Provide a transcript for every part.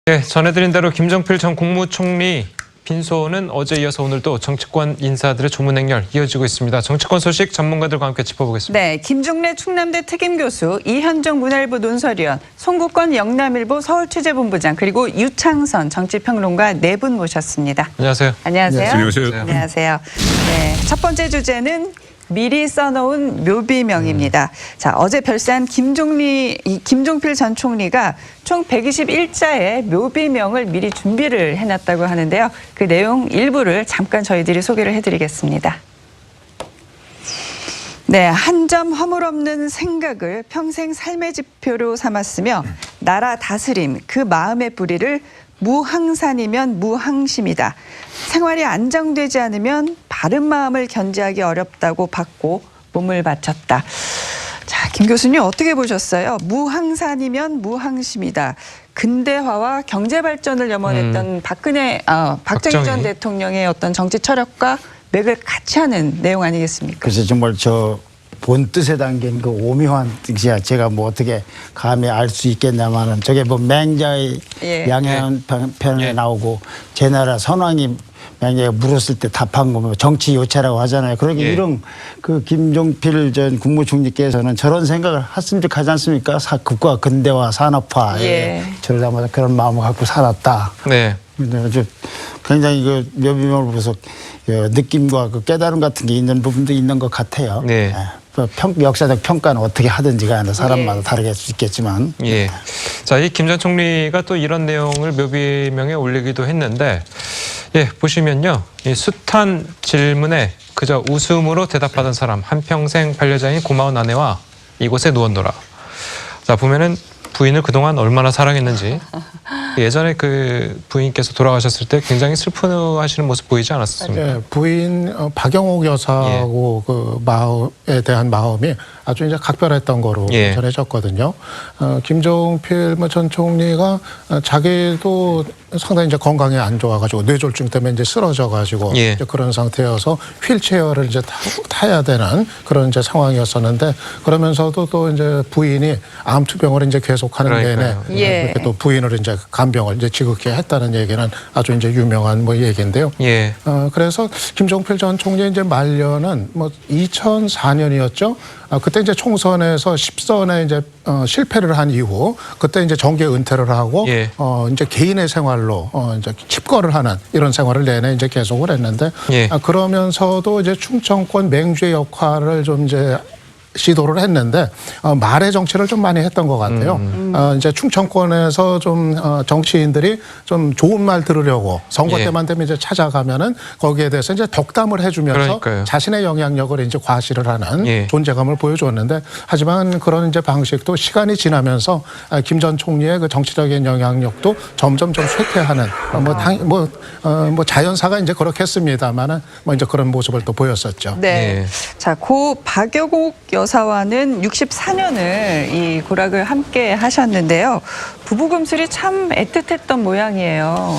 네, 전해드린 대로 김정필 전 국무총리 빈소는 어제 이어서 오늘도 정치권 인사들의 조문 행렬 이어지고 있습니다. 정치권 소식 전문가들과 함께 짚어보겠습니다. 네, 김중래 충남대 특임교수, 이현종 문화일보 논설위원, 송국권 영남일보 서울취재본부장, 그리고 유창선 정치평론가 네 분 모셨습니다. 안녕하세요. 안녕하세요. 안녕하세요. 안녕하세요. 네, 첫 번째 주제는 미리 써놓은 묘비명입니다. 자, 어제 별세한 김종필 전 총리가 총 121자의 묘비명을 미리 준비를 해놨다고 하는데요. 그 내용 일부를 잠깐 저희들이 소개를 해드리겠습니다. 네, 한 점 허물 없는 생각을 평생 삶의 지표로 삼았으며 나라 다스림, 그 마음의 뿌리를 무항산이면 무항심이다. 생활이 안정되지 않으면 바른 마음을 견지하기 어렵다고 받고 몸을 바쳤다. 자, 김 교수님 어떻게 보셨어요? 무항산이면 무항심이다. 근대화와 경제 발전을 염원했던 박정희 전 대통령의 어떤 정치 철학과 맥을 같이 하는 내용 아니겠습니까? 그래서 정말 본 뜻에 담긴 그 오묘한 뜻이야. 제가 뭐 어떻게 감히 알 수 있겠냐마는 저게 뭐 맹자의 양해편에 나오고 제 나라 선왕이 만약에 물었을 때 답한 거면 정치 요체라고 하잖아요. 그러게 이런 그 김종필 전 국무총리께서는 저런 생각을 했으면 하지 않습니까? 국가 근대화 산업화에 저러자마자 그런 마음을 갖고 살았다. 네. 아주 굉장히 그 묘비명을 보면서 느낌과 그 깨달음 같은 게 있는 부분도 있는 것 같아요. 네. 역사적 평가는 어떻게 하든지 간에 사람마다 다르게 할 수 있겠지만. 예. 자, 이 김 전 총리가 또 이런 내용을 묘비명에 올리기도 했는데, 예, 보시면요. 이 숱한 질문에 그저 웃음으로 대답하던 사람, 한평생 반려자인 고마운 아내와 이곳에 누웠노라. 자, 보면은 부인을 그동안 얼마나 사랑했는지 예전에 그 부인께서 돌아가셨을 때 굉장히 슬퍼하시는 모습 보이지 않았습니까? 네, 부인 박영옥 여사하고 그 마음에 대한 마음이 아주 이제 각별했던 거로 전해졌거든요. 김종필 전 총리가 자기도 상당히 이제 건강이 안 좋아가지고 뇌졸중 때문에 이제 쓰러져가지고 이제 그런 상태여서 휠체어를 이제 타야 되는 그런 이제 상황이었었는데 그러면서도 또 이제 부인이 암 투병을 이제 계속하는 내내 이렇게 또 부인을 이제 간병을 이제 지극히 했다는 얘기는 아주 이제 유명한 뭐 얘기인데요. 그래서 김종필 전 총리의 이제 말년은 뭐 2004년이었죠. 그때 이제 총선에서 10선에 이제 실패를 한 이후 그때 이제 정계 은퇴를 하고 이제 개인의 생활로 이제 칩거를 하는 이런 생활을 내내 이제 계속을 했는데 그러면서도 이제 충청권 맹주의 역할을 좀 이제 시도를 했는데 말의 정치를 좀 많이 했던 것 같아요. 이제 충청권에서 좀 정치인들이 좀 좋은 말 들으려고 선거 때만 되면 이제 찾아가면은 거기에 대해서 이제 덕담을 해주면서 자신의 영향력을 이제 과시를 하는 존재감을 보여줬는데 하지만 그런 이제 방식도 시간이 지나면서 김 전 총리의 그 정치적인 영향력도 점점 좀 쇠퇴하는 뭐 자연사가 이제 그렇겠습니다만은 뭐 이제 그런 모습을 또 보였었죠. 네. 자, 고 박영옥 여사와는 64년을 이 고락을 함께 하셨는데요. 부부금슬이 참 애틋했던 모양이에요.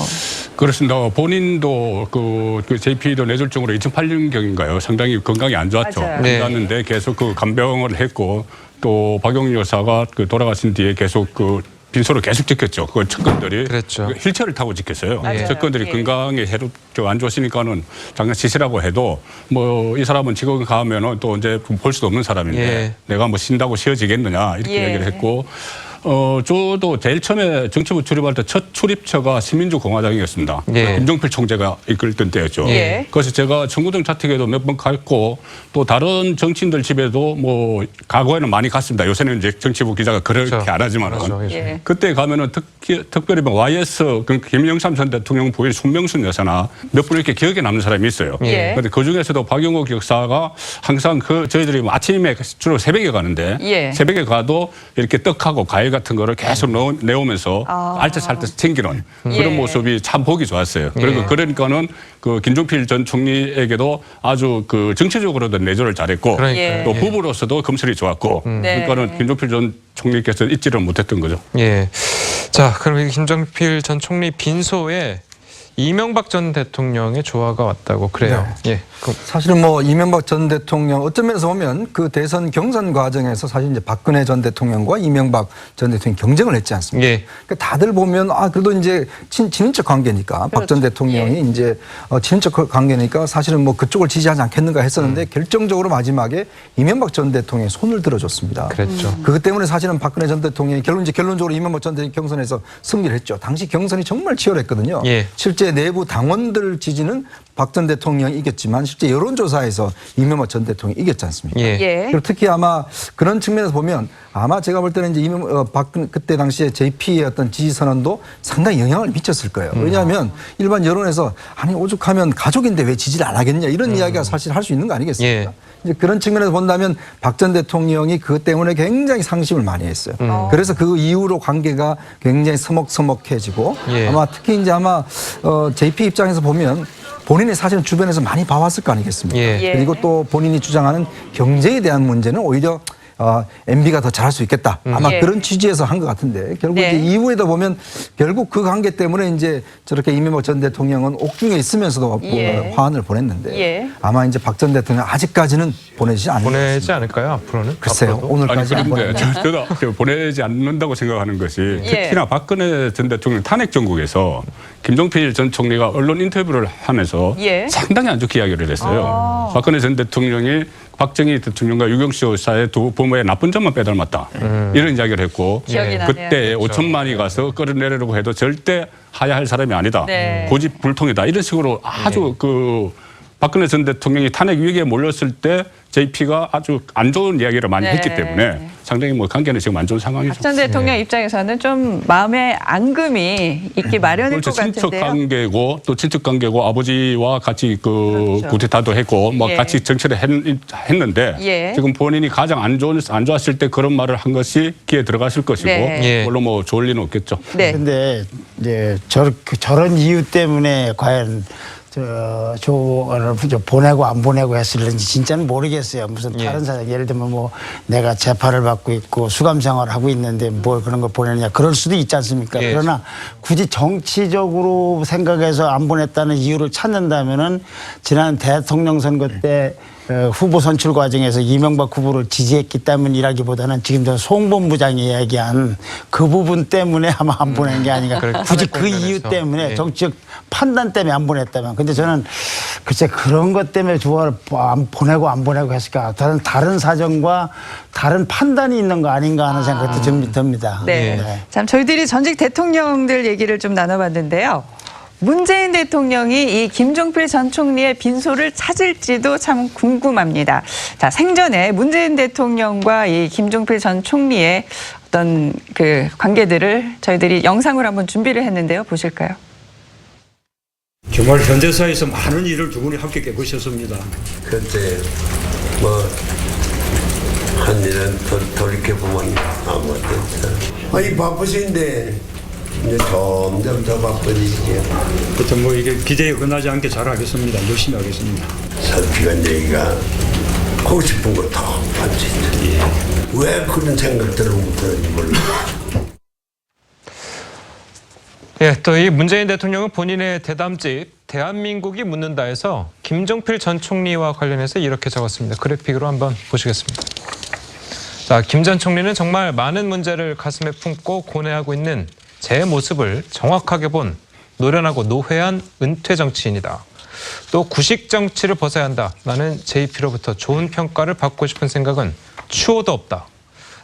그렇습니다. 본인도 그 JP도 뇌졸중으로 2008년경인가요? 상당히 건강이 안 좋았죠. 안 좋았는데 계속 그 간병을 했고 또 박영옥 여사가 그 돌아가신 뒤에 계속 그 빈소를 계속 지켰죠. 그 측근들이 휠체어를 타고 지켰어요. 측근들이 건강에 안 좋으시니까는 잠깐 쉬시라고 해도 뭐 이 사람은 지금 가면은 또 이제 볼 수도 없는 사람인데 내가 뭐 쉰다고 쉬어지겠느냐 이렇게 얘기를 했고. 저도 제일 처음에 정치부 출입할 때 첫 출입처가 신민주공화당이었습니다. 김종필 총재가 이끌던 때였죠. 그래서 제가 청구동 자택에도 몇 번 갔고 또 다른 정치인들 집에도 뭐 과거에는 많이 갔습니다. 요새는 이제 정치부 기자가 그렇게 안 하지만 그때 가면은 특별히 뭐 YS 김영삼 전 대통령 부인 손명순 여사나 몇 분 이렇게 기억에 남는 사람이 있어요. 그런데 그 중에서도 박영옥 여사가 항상 저희들이 뭐 아침에 주로 새벽에 가는데 새벽에 가도 이렇게 떡하고 과일 같은 거를 계속 내오면서 알뜰살뜰 챙기는 그런 모습이 참 보기 좋았어요. 그리고 그러니까는 그 김종필 전 총리에게도 아주 그 정치적으로도 내조를 잘했고 또 부부로서도 금슬이 좋았고 그러니까는 김종필 전 총리께서 잊지를 못했던 거죠. 자, 그럼 이 김종필 전 총리 빈소에 이명박 전 대통령의 조화가 왔다고 그래요. 예. 사실은 뭐 이명박 전 대통령 어떤 면에서 보면 그 대선 경선 과정에서 사실 이제 박근혜 전 대통령과 이명박 전 대통령이 경쟁을 했지 않습니까? 예. 그러니까 다들 보면 그래도 이제 친인척 관계니까 박 전 대통령이 이제 친인척 관계니까 사실은 뭐 그쪽을 지지하지 않겠는가 했었는데 결정적으로 마지막에 이명박 전 대통령이 손을 들어줬습니다. 그랬죠. 그것 때문에 사실은 박근혜 전 대통령이 결론적으로 이명박 전 대통령 경선에서 승리를 했죠. 당시 경선이 정말 치열했거든요. 예. 실제 내부 당원들 지지는 박 전 대통령이 이겼지만 실제 여론조사에서 이명박 전 대통령이 이겼지 않습니까? 예. 예. 그리고 특히 아마 그런 측면에서 보면 아마 제가 볼 때는 이제 그때 당시에 JP의 어떤 지지 선언도 상당히 영향을 미쳤을 거예요. 왜냐하면 일반 여론에서 아니 오죽하면 가족인데 왜 지지를 안 하겠냐 이런 이야기가 사실 할 수 있는 거 아니겠습니까? 예. 이제 그런 측면에서 본다면 박 전 대통령이 그것 때문에 굉장히 상심을 많이 했어요. 그래서 그 이후로 관계가 굉장히 서먹서먹해지고 예. 아마 특히 이제 아마 JP 입장에서 보면 본인이 사실은 주변에서 많이 봐왔을 거 아니겠습니까? 예. 그리고 또 본인이 주장하는 경제에 대한 문제는 오히려 MB가 더 잘할 수 있겠다. 아마 예. 그런 취지에서 한 것 같은데 결국 네. 이제 이후에도 보면 결국 그 관계 때문에 이제 저렇게 이명박 전 대통령은 옥중에 있으면서도 예. 화환을 보냈는데 예. 아마 이제 박 전 대통령 아직까지는 보내지 않을 보내지 않을까요? 앞으로는? 글쎄요. 앞으로도? 오늘까지 안 그런데 보냈는데. 저도 보내지 않는다고 생각하는 것이 예. 특히나 박근혜 전 대통령 탄핵 정국에서 김종필 전 총리가 언론 인터뷰를 하면서 예. 상당히 안 좋게 이야기를 했어요. 박근혜 전 대통령이 박정희 대통령과 유경수 여사의 두 부모의 나쁜 점만 빼닮았다. 이런 이야기를 했고 기억이 나네요. 그때 5천만이 가서 끌어내려고 해도 절대 하야할 사람이 아니다. 네. 고집불통이다. 이런 식으로 아주 박근혜 전 대통령이 탄핵 위기에 몰렸을 때 JP가 아주 안 좋은 이야기를 많이 네. 했기 때문에 상당히 뭐 관계는 지금 안 좋은 상황이죠. 박 전 대통령 입장에서는 좀 마음에 анг음이 있기 마련일 그렇죠. 것 친척 같은데요. 관계고 또 친척 관계고 아버지와 같이 그렇죠. 구테타도 했고 뭐 예. 같이 정치를 했는데 예. 지금 본인이 가장 안 좋았을 때 그런 말을 한 것이 귀에 들어갔을 것이고 네. 예. 물론 뭐 좋을 리는 없겠죠. 네. 근데 이제 저런 이유 때문에 과연 조언을 보내고 안 보내고 했을는지 진짜는 모르겠어요. 무슨 다른 사람 예를 들면 뭐 내가 재판을 받고 있고 수감 생활을 하고 있는데 뭘 그런 걸 보내느냐 그럴 수도 있지 않습니까? 예. 그러나 굳이 정치적으로 생각해서 안 보냈다는 이유를 찾는다면은 지난 대통령 선거 때 후보 선출 과정에서 이명박 후보를 지지했기 때문이라기보다는 지금 저 송본부장이 이야기한 그 부분 때문에 아마 안 보낸 게 아닌가. 그래, 굳이 그 관련해서. 이유 때문에 예. 정치적 판단 때문에 안 보냈다면. 근데 저는 글쎄 그런 것 때문에 조화를 보내고 안 보내고 했을까. 다른 사정과 다른 판단이 있는 거 아닌가 하는 생각도 좀 듭니다. 네. 네. 참 저희들이 전직 대통령들 얘기를 좀 나눠봤는데요. 문재인 대통령이 이 김종필 전 총리의 빈소를 찾을지도 참 궁금합니다. 자, 생전에 문재인 대통령과 이 김종필 전 총리의 어떤 그 관계들을 저희들이 영상으로 한번 준비를 했는데요. 보실까요? 정말 현대사에서 많은 일을 두 분이 함께 깨보셨습니다. 그때 한 일은 돌이켜보면 아무것도 없어요. 이 바쁘신데 이제 점점 더 바빠지시죠. 하여튼 뭐 이게 기대에 끝나지 않게 잘하겠습니다. 열심히 하겠습니다. 설피간 얘기가 하고 싶은 거 다 할 수 있죠. 왜 그런 생각들을 못하는지 몰라요. 예, 또 이 문재인 대통령은 본인의 대담집 대한민국이 묻는다에서 김종필 전 총리와 관련해서 이렇게 적었습니다. 그래픽으로 한번 보시겠습니다. 자, 김 전 총리는 정말 많은 문제를 가슴에 품고 고뇌하고 있는 제 모습을 정확하게 본 노련하고 노회한 은퇴 정치인이다. 또 구식 정치를 벗어야 한다. 나는 JP로부터 좋은 평가를 받고 싶은 생각은 추호도 없다.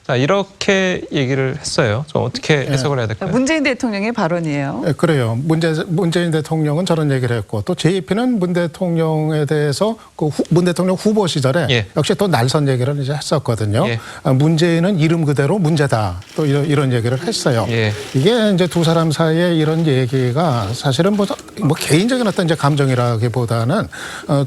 자, 이렇게 얘기를 했어요. 좀 어떻게 해석을 해야 될까요? 문재인 대통령의 발언이에요. 네, 그래요. 문재인 대통령은 저런 얘기를 했고 또 JP는 문 대통령에 대해서 문 대통령 후보 시절에 예. 역시 또 날선 얘기를 이제 했었거든요. 예. 문재인은 이름 그대로 문제다. 또 이런 얘기를 했어요. 예. 이게 이제 두 사람 사이에 이런 얘기가 사실은 뭐 개인적인 어떤 이제 감정이라기보다는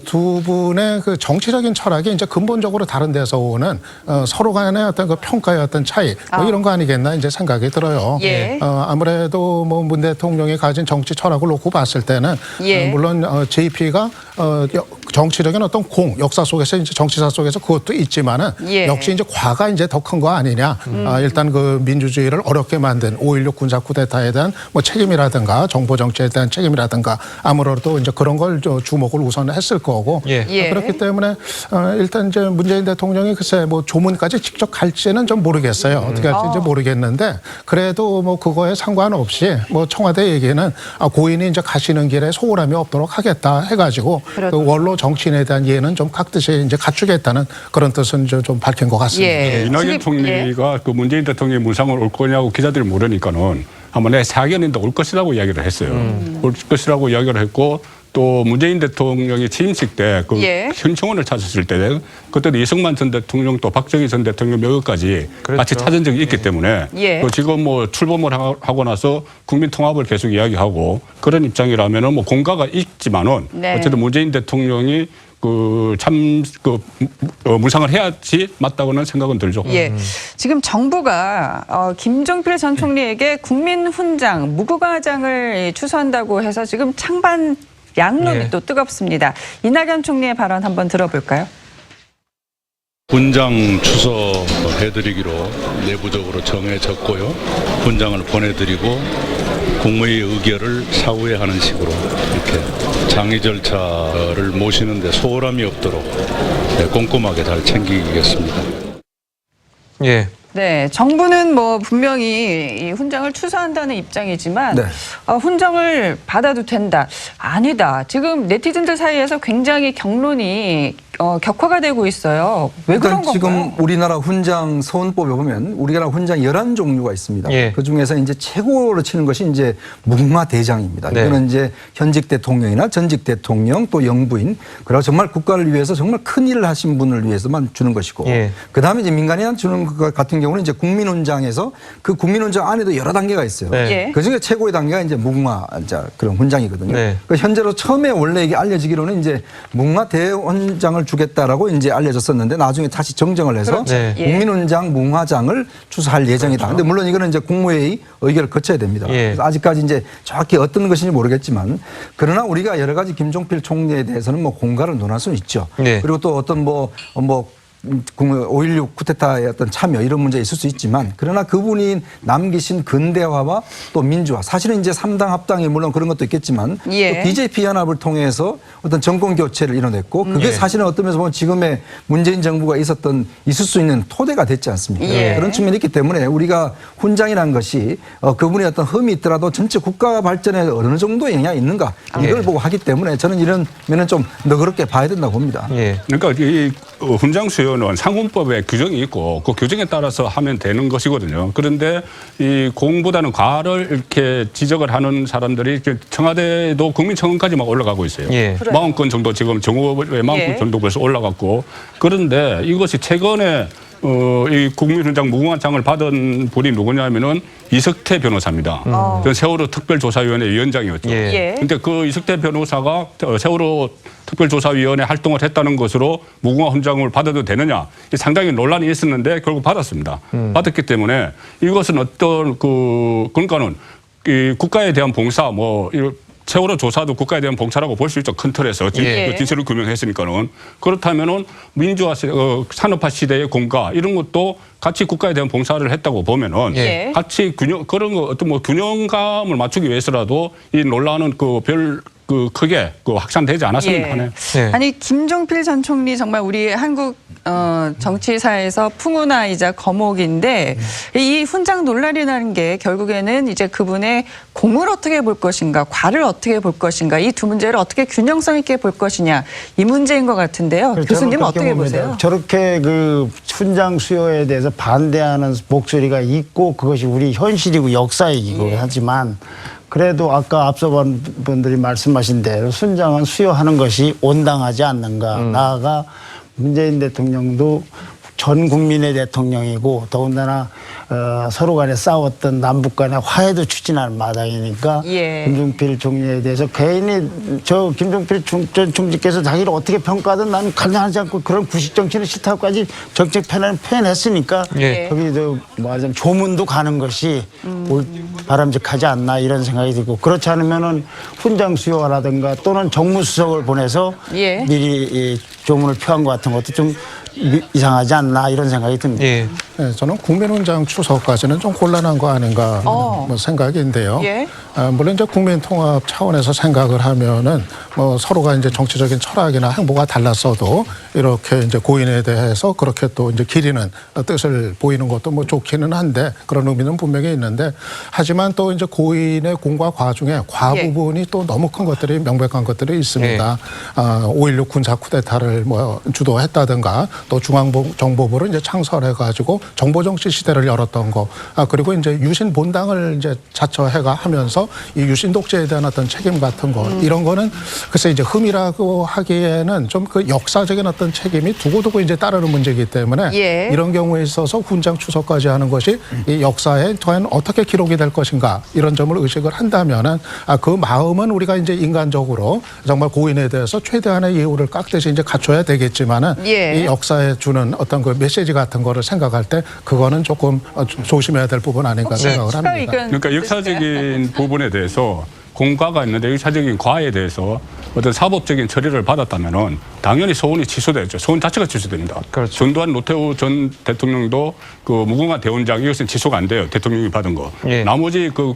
두 분의 그 정치적인 철학이 이제 근본적으로 다른 데서 오는 서로 간의 어떤 그 평가 평가의 어떤 차이 뭐 이런 거 아니겠나 이제 생각이 들어요. 예. 아무래도 뭐 문 대통령이 가진 정치 철학을 놓고 봤을 때는 예. 물론 JP가 정치적인 어떤 역사 속에서 이제 정치사 속에서 그것도 있지만은 예. 역시 이제 과가 이제 더 큰 거 아니냐. 일단 그 민주주의를 어렵게 만든 5.16 군사 쿠데타에 대한 뭐 책임이라든가 정보 정치에 대한 책임이라든가 아무래도 이제 그런 걸 주목을 우선 했을 거고. 예. 예. 그렇기 때문에 일단 이제 문재인 대통령이 글쎄 뭐 조문까지 직접 갈지는 좀 모르겠어요. 어떻게 할지 이제 모르겠는데 그래도 뭐 그거에 상관없이 뭐 청와대 얘기는 고인이 이제 가시는 길에 소홀함이 없도록 하겠다 해가지고 그렇죠. 그 원로 정치인에 대한 이해는 좀 각듯이 이제 갖추겠다는 그런 뜻은 좀 밝힌 것 같습니다. 예. 이낙연 지금- 총리가 그 문재인 대통령이 문상을 올 거냐고 기자들이 물으니까는 한번 내 사견인데 올 것이라고 이야기를 했어요. 올 것이라고 이야기를 했고 또 문재인 대통령이 취임식 때 그 예. 현충원을 찾았을 때 그때도 이승만 전 대통령 또 박정희 전 대통령 묘역까지 그렇죠. 같이 찾은 적이 있기 때문에 예. 또 지금 뭐 출범을 하고 나서 국민 통합을 계속 이야기하고 그런 입장이라면은 뭐 공가가 있지만은 네. 어쨌든 문재인 대통령이 문상을 해야지 맞다고는 생각은 들죠. 예. 지금 정부가 김종필 전 총리에게 국민훈장, 무궁화장을 추수한다고 해서 지금 찬반 양론이 예. 또 뜨겁습니다. 이낙연 총리의 발언 한번 들어볼까요? 훈장 추서해드리기로 내부적으로 정해졌고요. 훈장을 보내드리고 국무회의 의결을 사후에 하는 식으로 이렇게 장의 절차를 모시는 데 소홀함이 없도록 꼼꼼하게 잘 챙기겠습니다. 예. 네, 정부는 뭐 분명히 이 훈장을 추수한다는 입장이지만 네. 훈장을 받아도 된다. 아니다. 지금 네티즌들 사이에서 굉장히 경론이 격화가 되고 있어요. 왜 그런 일단 건가요? 지금 우리나라 훈장 서원법에 보면 우리나라 훈장 11종류가 있습니다. 예. 그 중에서 이제 최고로 치는 것이 이제 무궁화대장입니다. 네. 이거는 이제 현직 대통령이나 전직 대통령 또 영부인 그리고 정말 국가를 위해서 정말 큰 일을 하신 분을 위해서만 주는 것이고 예. 그다음에 이제 민간인한테 주는 것 같은 경우는 이제 국민훈장에서 그 국민훈장 안에도 여러 단계가 있어요. 네. 예. 그중에 최고의 단계가 이제 무궁화 그런 훈장이거든요. 네. 그 현재로 처음에 원래 이게 알려지기로는 이제 무궁화 대원장을 주겠다라고 이제 알려졌었는데 나중에 다시 정정을 해서 그렇죠. 네. 예. 국민훈장 무궁화장을 추수할 예정이다. 근데 물론 이거는 이제 국무회의 의결을 거쳐야 됩니다. 예. 그래서 아직까지 이제 정확히 어떤 것인지 모르겠지만 그러나 우리가 여러 가지 김종필 총리에 대해서는 뭐 공가를 논할 수는 있죠. 네. 그리고 또 어떤 5.16 쿠데타의 어떤 참여 이런 문제 있을 수 있지만 그러나 그분이 남기신 근대화와 또 민주화 사실은 이제 3당 합당이 물론 그런 것도 있겠지만 예. 또 BJP 연합을 통해서 어떤 정권 교체를 이뤄냈고 그게 예. 사실은 어떤 면에서 보면 지금의 문재인 정부가 있을 수 있는 토대가 됐지 않습니까? 예. 그런 측면이 있기 때문에 우리가 훈장이라는 것이 그분의 어떤 흠이 있더라도 전체 국가 발전에 어느 정도 영향이 있는가 이걸 예. 보고 하기 때문에 저는 이런 면은 좀 너그럽게 봐야 된다고 봅니다. 예. 그러니까 이 훈장 수여는 상훈법에 규정이 있고 그 규정에 따라서 하면 되는 것이거든요. 그런데 이 공보다는 과를 이렇게 지적을 하는 사람들이 청와대도 국민청원까지 막 올라가고 있어요. 예. 40건 정도 지금 정오에 40건 예. 정도 벌써 올라갔고 그런데 이것이 최근에 이 국민훈장 무궁화장을 받은 분이 누구냐면은 이석태 변호사입니다. 그 세월호 특별조사위원회 위원장이었죠. 예. 예. 근데 그 이석태 변호사가 세월호 특별조사위원회 활동을 했다는 것으로 무궁화 훈장을 받아도 되느냐 상당히 논란이 있었는데 결국 받았습니다. 받았기 때문에 이것은 어떤 그러니까는 이 국가에 대한 봉사 세월호 조사도 국가에 대한 봉사라고 볼 수 있죠. 큰 틀에서 예. 진실을 규명했으니까는 그렇다면은 민주화 산업화 시대의 공가 이런 것도 같이 국가에 대한 봉사를 했다고 보면은 예. 같이 그런 거 어떤 균형감을 맞추기 위해서라도 이 논란은 크게 확산되지 않았으면 예. 하네요. 네. 아니 김종필 전 총리 정말 우리 한국 정치사에서 풍운하이자 거목인데 이 훈장 논란이라는 게 결국에는 이제 그분의 공을 어떻게 볼 것인가, 과를 어떻게 볼 것인가, 이 두 문제를 어떻게 균형성 있게 볼 것이냐 이 문제인 것 같은데요. 교수님 저는 어떻게 그렇게 봅니다. 보세요? 저렇게 그 훈장 수여에 대해서 반대하는 목소리가 있고 그것이 우리 현실이고 역사이기도 하지만 그래도 아까 앞서 분들이 말씀하신 대로 훈장은 수여하는 것이 온당하지 않는가. 나아가 문재인 대통령도 전 국민의 대통령이고 더군다나 서로 간에 싸웠던 남북 간의 화해도 추진하는 마당이니까 예. 김종필 총리에 대해서 개인이 저 김종필 전 총리께서 자기를 어떻게 평가하든 나는 관여하지 않고 그런 구식 정치는 싫다고까지 정책 편안을 표현했으니까 예. 거기도 말하자면 조문도 가는 것이 바람직하지 않나 이런 생각이 들고 그렇지 않으면은 훈장 수여라든가 또는 정무수석을 보내서 예. 미리 이 조문을 표한 것 같은 것도 좀 이상하지 않나 이런 생각이 듭니다. 예. 네, 저는 국민훈장 추서까지는 좀 곤란한 거 아닌가 뭐 생각인데요. 예. 물론 이제 국민통합 차원에서 생각을 하면은 뭐 서로가 이제 정치적인 철학이나 행보가 달랐어도 이렇게 이제 고인에 대해서 그렇게 또 이제 기리는 뜻을 보이는 것도 뭐 좋기는 한데 그런 의미는 분명히 있는데 하지만 또 이제 고인의 공과 과 중에 과 부분이 또 너무 큰 것들이 명백한 것들이 있습니다. 5.16 군사 쿠데타를 뭐 주도했다든가 또 중앙정보부를 이제 창설해가지고 정보정치 시대를 열었던 거, 그리고 이제 유신 본당을 이제 자처해가 하면서 이 유신 독재에 대한 어떤 책임 같은 거 이런 거는 글쎄 이제 흠이라고 하기에는 좀 그 역사적인 어떤 책임이 두고두고 이제 따르는 문제이기 때문에 예. 이런 경우에 있어서 훈장 추서까지 하는 것이 이 역사에 과연 어떻게 기록이 될 것인가 이런 점을 의식을 한다면은 그 마음은 우리가 이제 인간적으로 정말 고인에 대해서 최대한의 예우를 깍듯이 이제 갖춰야 되겠지만은 예. 이 역사에 주는 어떤 그 메시지 같은 거를 생각할 때 그거는 조금 조심해야 될 부분 아닌가 생각을 합니다. 그러니까 역사적인 부분에 대해서 공과가 있는데 역사적인 과에 대해서 어떤 사법적인 처리를 받았다면은 당연히 소원이 취소되죠. 소원 자체가 취소됩니다. 그렇죠. 전두환 노태우 전 대통령도 그 무궁화 대원장 이것은 취소가 안 돼요. 대통령이 받은 거. 예. 나머지 그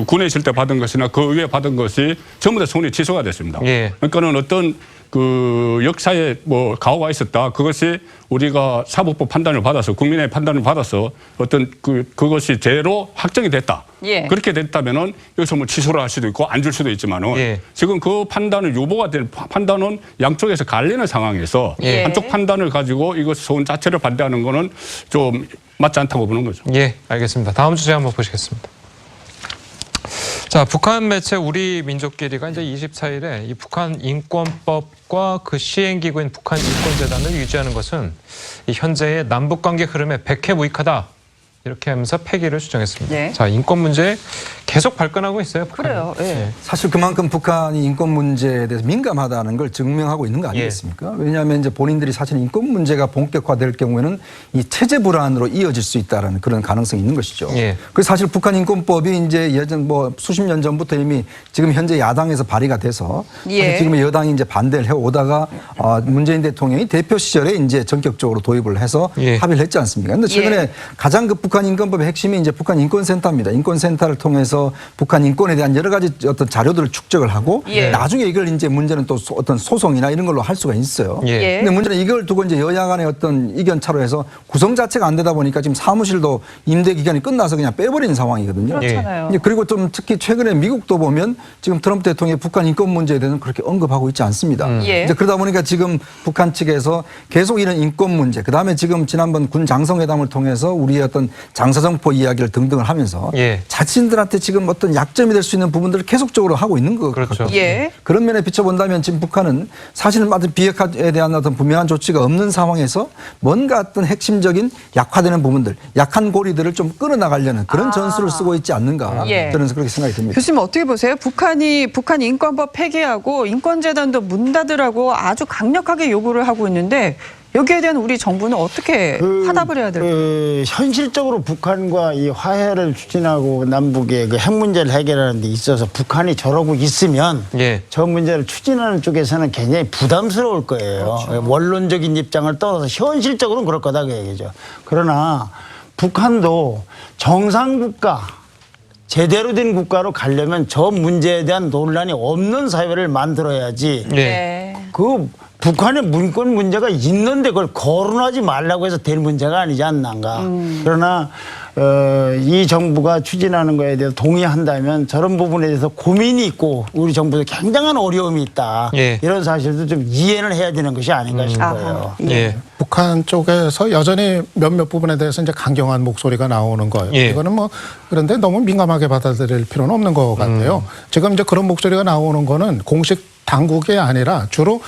군에 있을 때 받은 것이나 그 위에 받은 것이 전부 다 소원이 취소가 됐습니다. 예. 그러니까는 어떤 그 역사에 뭐 가오가 있었다. 그것이 우리가 사법부 판단을 받아서 국민의 판단을 받아서 어떤 그것이 죄로 확정이 됐다. 예. 그렇게 됐다면은 여기서 뭐 취소를 할 수도 있고 안 줄 수도 있지만은 예. 지금 그 판단을 유보가 된 판단은 양쪽에서 갈리는 상황에서 예. 한쪽 판단을 가지고 이것 소원 자체를 반대하는 거는 좀 맞지 않다고 보는 거죠. 예, 알겠습니다. 다음 주제 한번 보시겠습니다. 자, 북한 매체 우리 민족끼리가 이제 24일에 이 북한 인권법과 그 시행기구인 북한 인권재단을 유지하는 것은 이 현재의 남북관계 흐름에 백해무익하다. 이렇게 하면서 폐기를 주장했습니다. 네. 자, 인권 문제 계속 발끈하고 있어요. 북한이. 그래요. 예. 사실 그만큼 북한이 인권 문제에 대해서 민감하다는 걸 증명하고 있는 거 아니겠습니까? 왜냐하면 이제 본인들이 사실 인권 문제가 본격화될 경우에는 이 체제 불안으로 이어질 수 있다는 그런 가능성이 있는 것이죠. 예. 그래서 사실 북한 인권법이 이제 예전 뭐 수십 년 전부터 이미 지금 현재 야당에서 발의가 돼서 예. 지금 여당이 이제 반대를 해 오다가 문재인 대통령이 대표 시절에 이제 전격적으로 도입을 해서 예. 합의를 했지 않습니까? 그런데 최근에 예. 가장 그 북한 인권법의 핵심이 이제 북한 인권센터입니다. 인권센터를 통해서 북한 인권에 대한 여러 가지 어떤 자료들을 축적을 하고 예. 나중에 이걸 이제 문제는 또 어떤 소송이나 이런 걸로 할 수가 있어요. 예. 근데 문제는 이걸 두고 이제 여야 간의 어떤 이견 차로 해서 구성 자체가 안 되다 보니까 지금 사무실도 임대 기간이 끝나서 그냥 빼버리는 상황이거든요. 그렇잖아요. 이제 그리고 좀 특히 최근에 미국도 보면 지금 트럼프 대통령이 북한 인권 문제에 대해서는 그렇게 언급하고 있지 않습니다. 예. 이제 그러다 보니까 지금 북한 측에서 계속 이런 인권 문제, 그다음에 지금 지난번 군 장성회담을 통해서 우리의 어떤 장사정포 이야기를 등등을 하면서 예. 자신들한테 지금 어떤 약점이 될 수 있는 부분들을 계속적으로 하고 있는 것 그렇죠. 같거든요. 예. 그런 면에 비춰본다면 지금 북한은 사실은 어떤 비핵화에 대한 어떤 분명한 조치가 없는 상황에서 뭔가 어떤 핵심적인 약화되는 부분들, 약한 고리들을 좀 끌어나가려는 그런 전술을 쓰고 있지 않는가 예. 저는 그렇게 생각이 듭니다. 교수님 어떻게 보세요? 북한이 북한 인권법 폐기하고 인권재단도 문 닫으라고 아주 강력하게 요구를 하고 있는데 여기에 대한 우리 정부는 어떻게 화답을 해야 될까요? 현실적으로 북한과 이 화해를 추진하고 남북의 그 핵 문제를 해결하는 데 있어서 북한이 저러고 있으면 예. 저 문제를 추진하는 쪽에서는 굉장히 부담스러울 거예요. 원론적인 입장을 떠나서 현실적으로는 그럴 거다 그 얘기죠. 그러나 북한도 정상국가 제대로 된 국가로 가려면 저 문제에 대한 논란이 없는 사회를 만들어야지. 예. 그 북한의 문권 문제가 있는데 그걸 거론하지 말라고 해서 될 문제가 아니지 않는가. 그러나 이 정부가 추진하는 거에 대해서 동의한다면 저런 부분에 대해서 고민이 있고 우리 정부도 굉장한 어려움이 있다. 예. 이런 사실도 좀 이해를 해야 되는 것이 아닌가 싶어요. 예. 북한 쪽에서 여전히 몇몇 부분에 대해서 이제 강경한 목소리가 나오는 거예요. 예. 이거는 뭐 그런데 너무 민감하게 받아들일 필요는 없는 것 같아요. 지금 이제 그런 목소리가 나오는 거는 공식 당국이 아니라 주로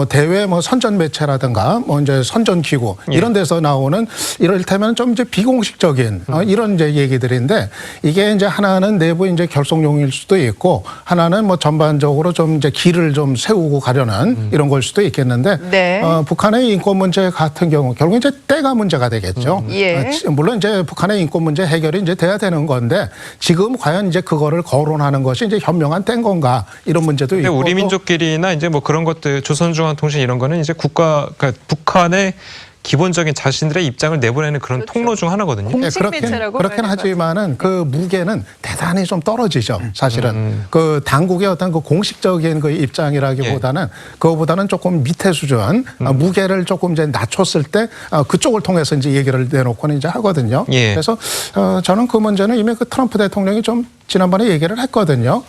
대외 뭐 선전 매체라든가 뭐 이제 선전 기구 이런 데서 나오는 이를테면 좀 이제 비공식적인 이런 이제 얘기들인데 이게 이제 하나는 내부 이제 결속용일 수도 있고 하나는 뭐 전반적으로 좀 이제 길을 좀 세우고 가려는 이런 걸 수도 있겠는데 네. 북한의 인권 문제 같은 경우 결국 이제 때가 문제가 되겠죠. 예. 물론 이제 북한의 인권 문제 해결이 이제 돼야 되는 건데 지금 과연 이제 그거를 거론하는 것이 이제 현명한 때인 건가 이런 문제도 근데 있고. 우리 민족끼리나 이제 뭐 그런 것들 조선중앙통신 이런 거는 이제 그러니까 북한의 기본적인 자신들의 입장을 내보내는 그런 그렇죠. 통로 중 하나거든요. 공식 매체라고 그렇긴 봐야 될것 하지만은 그 무게는 대단히 좀 떨어지죠. 사실은 그 당국의 어떤 그 공식적인 그 입장이라기보다는 그거보다는 조금 밑에 수준 무게를 조금 이제 낮췄을 때 그쪽을 통해서 이제 얘기를 내놓고는 이제 하거든요. 예. 그래서 저는 그 문제는 이미 그 트럼프 대통령이 좀 지난번에 얘기를 했거든요.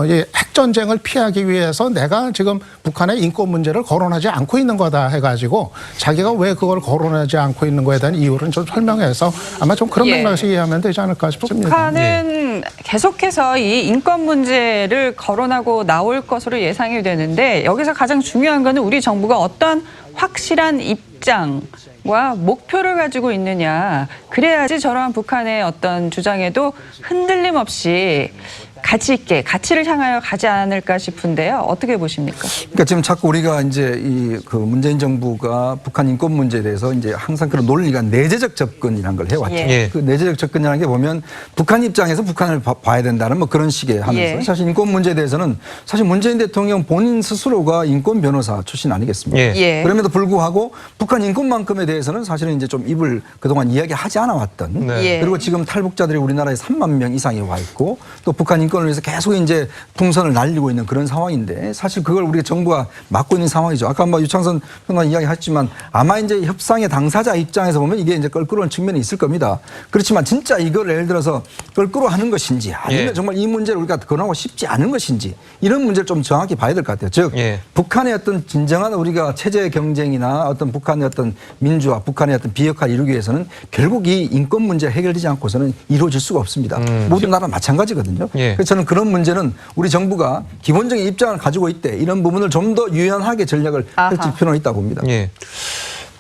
이 핵전쟁을 피하기 위해서 내가 지금 북한의 인권 문제를 거론하지 않고 있는 거다 해가지고 자기가 왜 그걸 거론하지 않고 있는 거에 대한 이유를 좀 설명해서 아마 좀 그런 예. 맥락에서 이해하면 되지 않을까 싶습니다. 북한은 계속해서 이 인권 문제를 거론하고 나올 것으로 예상이 되는데 여기서 가장 중요한 거는 우리 정부가 어떤 확실한 입장과 목표를 가지고 있느냐. 그래야지 저러한 북한의 어떤 주장에도 흔들림 없이 가치 있게 가치를 향하여 가지 않을까 싶은데요. 어떻게 보십니까? 그러니까 지금 자꾸 우리가 이제 이 그 문재인 정부가 북한 인권 문제에 대해서 이제 항상 그런 논리가 내재적 접근이라는 걸 해왔죠. 예. 그 내재적 접근이라는 게 보면 북한 입장에서 북한을 봐야 된다는 뭐 그런 식의 하면서 예. 사실 인권 문제에 대해서는 사실 문재인 대통령 본인 스스로가 인권 변호사 출신 아니겠습니까? 예. 예. 그럼에도 불구하고 북한 인권만큼에 대해서는 사실은 이제 좀 입을 그동안 이야기하지 않아왔던 네. 예. 그리고 지금 탈북자들이 우리나라에 3만 명 이상이 와 있고 또 북한 인권을 위해서 계속 이제 풍선을 날리고 있는 그런 상황인데 사실 그걸 우리가 정부가 막고 있는 상황이죠. 아까 뭐 유창선 평론가 이야기했지만 아마 이제 협상의 당사자 입장에서 보면 이게 이제 껄끄러운 측면이 있을 겁니다. 그렇지만 진짜 이걸 예를 들어서 껄끄러워하는 것인지 아니면 예. 정말 이 문제를 우리가 거론하고 싶지 않은 것인지 이런 문제를 좀 정확히 봐야 될 것 같아요. 즉 예. 북한의 어떤 진정한 우리가 체제 경쟁이나 어떤 북한의 어떤 민주화, 북한의 어떤 비핵화를 이루기 위해서는 결국 이 인권 문제가 해결되지 않고서는 이루어질 수가 없습니다. 모든 나라 마찬가지거든요. 예. 그래서 저는 그런 문제는 우리 정부가 기본적인 입장을 가지고 있대 이런 부분을 좀 더 유연하게 전략을 펼칠 필요는 있다고 봅니다. 예.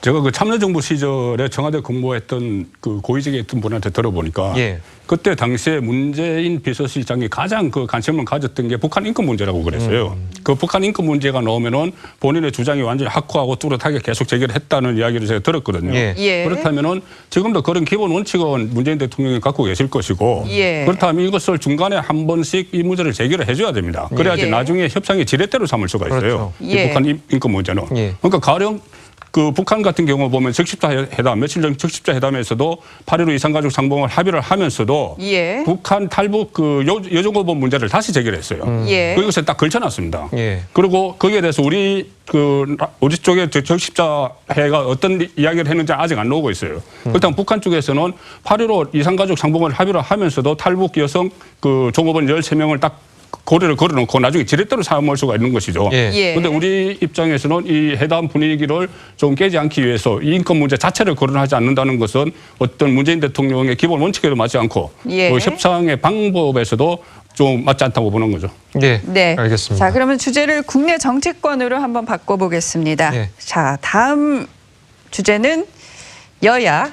제가 그 참여정부 시절에 청와대 근무했던 그 고위직에 있던 분한테 들어보니까 예. 그때 당시에 문재인 비서실장이 가장 그 관심을 가졌던 게 북한 인권 문제라고 그랬어요. 그 북한 인권 문제가 나오면은 본인의 주장이 완전히 확고하고 뚜렷하게 계속 제기를 했다는 이야기를 제가 들었거든요. 예. 예. 그렇다면은 지금도 그런 기본 원칙은 문재인 대통령이 갖고 계실 것이고 예. 그렇다면 이것을 중간에 한 번씩 이 문제를 제기를 해줘야 됩니다. 그래야지 예. 나중에 협상의 지렛대로 삼을 수가 있어요. 그렇죠. 이 예. 북한 인권 문제는. 예. 그러니까 가령 그 북한 같은 경우 보면 적십자 회담 며칠 전 적십자 회담에서도 8.15 이산가족 상봉을 합의를 하면서도 예. 북한 탈북 그 여종업원 문제를 다시 제기를 했어요. 예. 그것에 딱 걸쳐놨습니다. 예. 그리고 거기에 대해서 우리 쪽에 적십자 회가 어떤 이야기를 했는지 아직 안 나오고 있어요. 일단 북한 쪽에서는 8.15 이산가족 상봉을 합의를 하면서도 탈북 여성 그 종업원 13명을 딱 고려를 걸어놓고 나중에 지렛대로 삼을 수가 있는 것이죠. 예. 그런데 우리 입장에서는 이 회담 분위기를 좀 깨지 않기 위해서 이 인권 문제 자체를 거론하지 않는다는 것은 어떤 문재인 대통령의 기본 원칙에도 맞지 않고 예. 그 협상의 방법에서도 좀 맞지 않다고 보는 거죠. 예. 네. 알겠습니다. 자, 그러면 주제를 국내 정치권으로 한번 바꿔보겠습니다. 예. 자, 다음 주제는 여야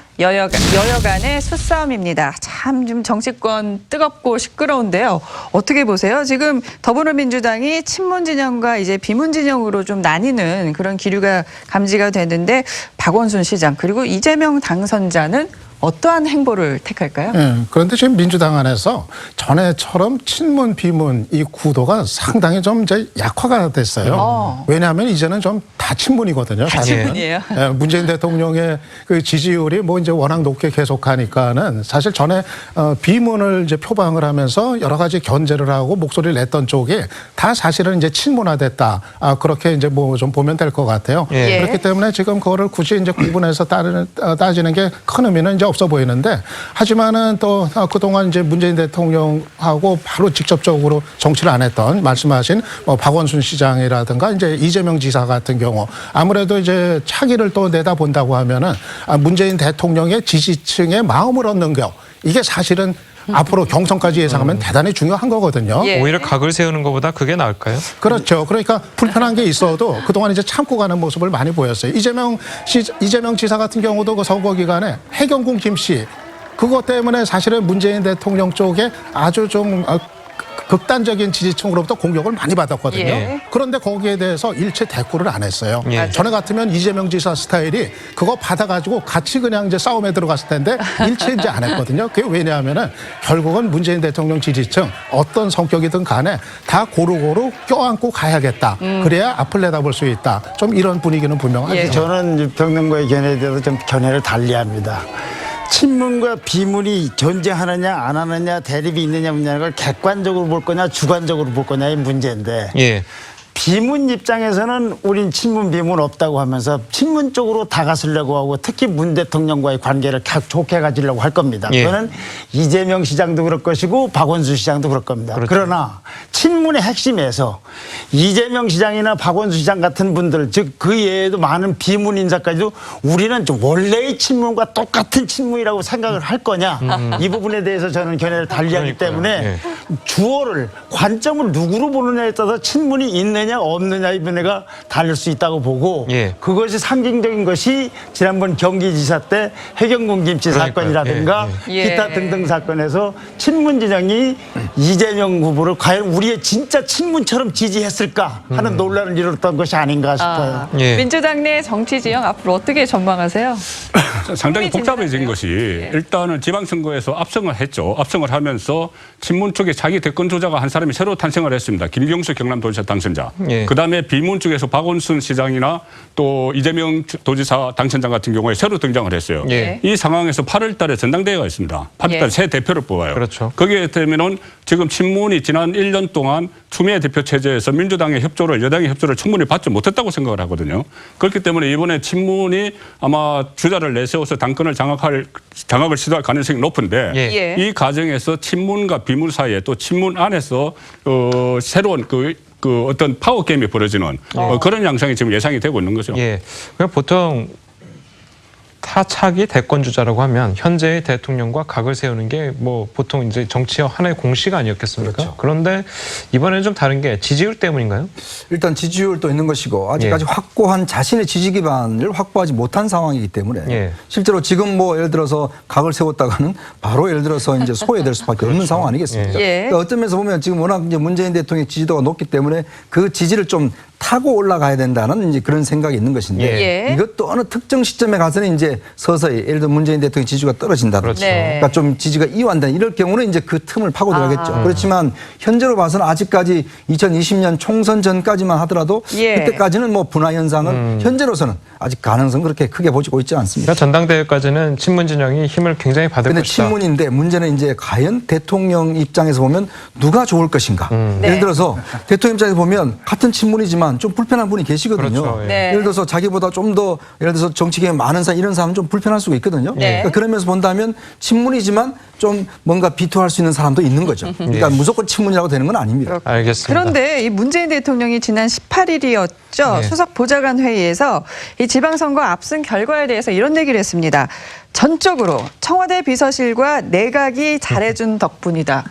간의 수싸움입니다. 참 좀 정치권 뜨겁고 시끄러운데요. 어떻게 보세요? 지금 더불어민주당이 친문 진영과 이제 비문 진영으로 좀 나뉘는 그런 기류가 감지가 되는데 박원순 시장 그리고 이재명 당선자는 어떠한 행보를 택할까요? 그런데 지금 민주당 안에서 전에처럼 친문 비문 이 구도가 상당히 좀 이제 약화가 됐어요. 왜냐하면 이제는 좀 다 친문이거든요. 사실은. 친문이에요? 문재인 대통령의 그 지지율이 뭐 이제 워낙 높게 계속하니까는 사실 전에 비문을 이제 표방을 하면서 여러 가지 견제를 하고 목소리를 냈던 쪽이 다 사실은 이제 친문화됐다. 그렇게 이제 뭐 좀 보면 될 것 같아요. 예. 그렇기 때문에 지금 그거를 굳이 이제 구분해서 따지는 게 큰 의미는 이제 없어 보이는데 하지만은 또 그동안 이제 문재인 대통령하고 바로 직접적으로 정치를 안 했던 말씀하신 박원순 시장이라든가 이제 이재명 지사 같은 경우 아무래도 이제 차기를 또 내다본다고 하면은 문재인 대통령의 지지층의 마음을 얻는 거 이게 사실은 앞으로 경선까지 예상하면 대단히 중요한 거거든요. 예. 오히려 각을 세우는 것보다 그게 나을까요? 그렇죠. 그러니까 불편한 게 있어도 그동안 이제 참고 가는 모습을 많이 보였어요. 이재명 지사 같은 경우도 그 선거 기간에 해경군 김씨 그것 때문에 사실은 문재인 대통령 쪽에 아주 좀 극단적인 지지층으로부터 공격을 많이 받았거든요. 예. 그런데 거기에 대해서 일체 대꾸를 안 했어요. 예. 전에 같으면 이재명 지사 스타일이 그거 받아가지고 같이 그냥 이제 싸움에 들어갔을 텐데 일체 이제 안 했거든요. 그게 왜냐하면은 결국은 문재인 대통령 지지층 어떤 성격이든 간에 다 고루고루 껴안고 가야겠다. 그래야 앞을 내다볼 수 있다. 좀 이런 분위기는 분명하죠. 예. 저는 유평론가의 견해에 대해서 좀 견해를 달리합니다. 친문과 비문이 존재하느냐 안 하느냐 대립이 있느냐 없느냐는 걸 객관적으로 볼 거냐 주관적으로 볼 거냐의 문제인데 예. 비문 입장에서는 우린 친문 비문 없다고 하면서 친문 쪽으로 다가서려고 하고 특히 문 대통령과의 관계를 좋게 가지려고 할 겁니다. 예. 그거는 이재명 시장도 그럴 것이고 박원순 시장도 그럴 겁니다. 그렇죠. 그러나 친문의 핵심에서 이재명 시장이나 박원순 시장 같은 분들 즉 그 외에도 많은 비문 인사까지도 우리는 좀 원래의 친문과 똑같은 친문이라고 생각을 할 거냐 이 부분에 대해서 저는 견해를 달리하기 그러니까요. 때문에 예. 주어를 관점을 누구로 보느냐에 따라서 친문이 있느냐 없느냐의 변화가 다를 수 있다고 보고 예. 그것이 상징적인 것이 지난번 경기지사 때 해경군 김씨 그러니까요. 사건이라든가 예. 기타 등등 사건에서 친문 진영이 이재명 후보를 과연 우리의 진짜 친문처럼 지지했을까 하는 논란을 이뤘던 것이 아닌가 싶어요. 예. 민주당 내 정치 지형 앞으로 어떻게 전망하세요? 상당히 복잡해진 흥미진진한데요. 것이 일단은 지방선거에서 압승을 했죠. 압승을 하면서 친문 쪽에 자기 대권 주자가 한 사람이 새로 탄생을 했습니다. 김경수 경남도지사 당선자. 예. 그다음에 비문 쪽에서 박원순 시장이나 또 이재명 도지사 당선자 같은 경우에 새로 등장을 했어요. 예. 이 상황에서 8월 달에 전당대회가 있습니다. 8월 달에 예. 새 대표를 뽑아요. 그렇죠. 거기에 되면은 지금 친문이 지난 1년 동안 추미애 대표 체제에서 민주당의 협조를 여당의 협조를 충분히 받지 못했다고 생각을 하거든요. 그렇기 때문에 이번에 친문이 아마 주자를 내세워서 당권을 장악을 시도할 가능성이 높은데 예. 이 과정에서 친문과 비문 사이에 또 친문 안에서 새로운 그 어떤 파워 게임이 벌어지는 그런 양상이 지금 예상이 되고 있는 거죠. 예. 그냥 보통 타차기 대권 주자라고 하면 현재의 대통령과 각을 세우는 게 뭐 보통 이제 정치의 하나의 공식 아니었겠습니까? 그렇죠. 그런데 이번에는 좀 다른 게 지지율 때문인가요? 일단 지지율도 있는 것이고 아직까지 확고한 자신의 지지 기반을 확보하지 못한 상황이기 때문에 예. 실제로 지금 뭐 예를 들어서 각을 세웠다가는 바로 예를 들어서 이제 소외될 수밖에 없는 상황 아니겠습니까? 예. 그러니까 어떤 면에서 보면 지금 워낙 이제 문재인 대통령의 지지도가 높기 때문에 그 지지를 좀 타고 올라가야 된다는 이제 그런 생각이 있는 것인데 예. 이것도 어느 특정 시점에 가서는 이제 서서히 예를 들어 문재인 대통령 지지가 떨어진다든지 그렇죠. 네. 그러니까 좀 지지가 이완다 이럴 경우는 이제 그 틈을 파고 들어가겠죠. 아. 그렇지만 현재로 봐서는 아직까지 2020년 총선 전까지만 하더라도 예. 그때까지는 뭐 분화 현상은 현재로서는 아직 가능성 그렇게 크게 보지고 있지 않습니다. 그러니까 전당대회까지는 친문 진영이 힘을 굉장히 받을 근데 것이다. 친문인데 문제는 이제 과연 대통령 입장에서 보면 누가 좋을 것인가. 네. 예를 들어서 대통령 입장에서 보면 같은 친문이지만 좀 불편한 분이 계시거든요. 그렇죠. 예. 네. 예를 들어서 자기보다 좀 더 예를 들어서 정치 경험 많은 사람 이런 사람은 좀 불편할 수가 있거든요. 네. 그러니까 그러면서 본다면 친문이지만 좀 뭔가 비토할 수 있는 사람도 있는 거죠. 그러니까 무조건 친문이라고 되는 건 아닙니다. 알겠습니다. 그런데 이 문재인 대통령이 지난 18일이었죠. 네. 수석 보좌관 회의에서 이 지방선거 압승 결과에 대해서 이런 얘기를 했습니다. 전적으로 청와대 비서실과 내각이 잘해준 덕분이다.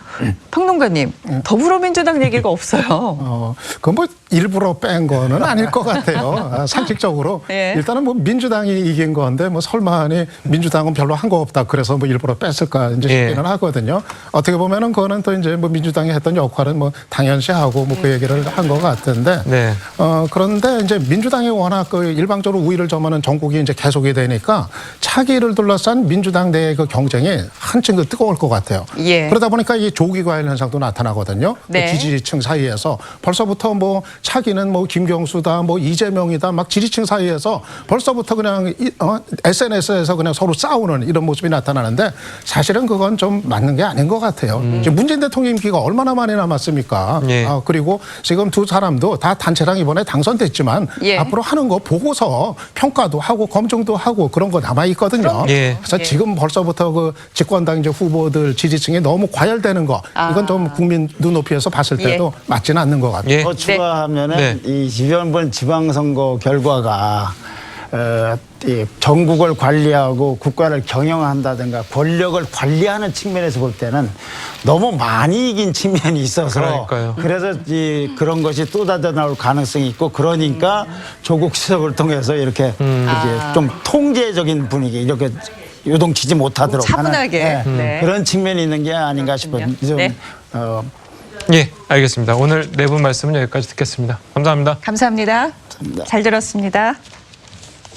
평론가님, 더불어민주당 얘기가 없어요. 그건 뭐 일부러 뺀 거는 아닐 것 같아요. 상식적으로 예. 일단은 뭐 민주당이 이긴 건데 뭐 설마니 민주당은 별로 한 거 없다. 그래서 뭐 일부러 뺐을까 이제 예. 싶기는 하거든요. 어떻게 보면은 그거는 또 이제 뭐 민주당이 했던 역할은 뭐 당연시하고 뭐 그 얘기를 한 것 같은데. 네. 그런데 이제 민주당이 워낙 그 일방적으로 우위를 점하는 정국이 이제 계속이 되니까 차기를 둘러싼 민주당 내의 그 경쟁이 한층 그 뜨거울 것 같아요. 예. 그러다 보니까 이 조기과열 현상도 나타나거든요. 네. 그 지지층 사이에서 벌써부터 뭐 차기는 뭐 김경수다, 뭐 이재명이다, 막 지지층 사이에서 벌써부터 그냥 SNS에서 그냥 서로 싸우는 이런 모습이 나타나는데 사실은 그건 좀 맞는 게 아닌 것 같아요. 지금 문재인 대통령 임기가 얼마나 많이 남았습니까? 예. 그리고 지금 두 사람도 다 단체랑 이번에 당선됐지만 예. 앞으로 하는 거 보고서 평가도 하고 검증도 하고 그런 거 남아 있거든요. 예. 그래서 예. 지금 벌써부터 그 집권당 이제 후보들 지지층이 너무 과열되는 거 이건 좀 국민 눈높이에서 봤을 때도 맞지는 않는 것 같아요. 예. 더 추가하면은 네. 이 이번 지방선거 결과가 이 전국을 관리하고 국가를 경영한다든가 권력을 관리하는 측면에서 볼 때는 너무 많이 이긴 측면이 있어서 그러니까요. 그래서 그런 것이 또 나올 가능성이 있고 그러니까 조국 수석을 통해서 이렇게 좀 통제적인 분위기 이렇게 요동치지 못하도록 차분하게. 하는 네. 그런 측면이 있는 게 아닌가 싶어요. 좀, 네. 예, 알겠습니다. 오늘 네 분 말씀은 여기까지 듣겠습니다. 감사합니다. 감사합니다. 잘 들었습니다.